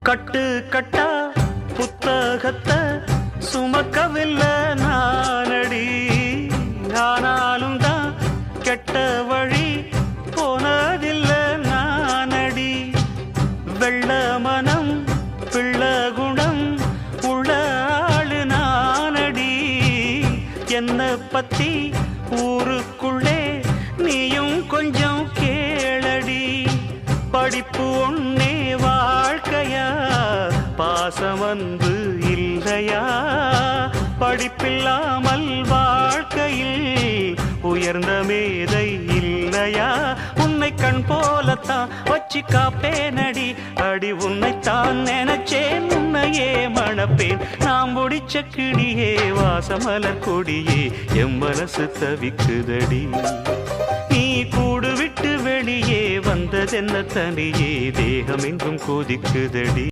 கட்டு கட்டா புத்தகத்தை சுமக்கவில்லை நானடி, ஆனாலும் தான் கெட்ட வழி போனதில்லை நானடி. வெள்ள மனம் பிள்ள குணம் உள்ள ஆளு நானடி. என்ன பத்தி ஊருக்குள்ளே நீயும் கொஞ்சம் கேளடி. படிப்பு ஒன்னே வாழ்க்கையா, பாசம் அன்பு இல்லையா? படிப்பில்லாமல் வாழ்க்கையில் உயர்ந்த மேதை இல்லையா? உன்னை கண் போலத்தான் வச்சு காப்பேனடி. அடி உன்னைத்தான் நினைச்சேன், உன்னையே மணப்பேன். நாம் முடிச்ச கிளியே வாசமலர் கொடியே, எம் மனசு தவிக்குதடி. நீ கூடு விட்டு வெளியே வந்ததென்ன தனியே, தேகம் எங்கும் கொதிக்குதடி.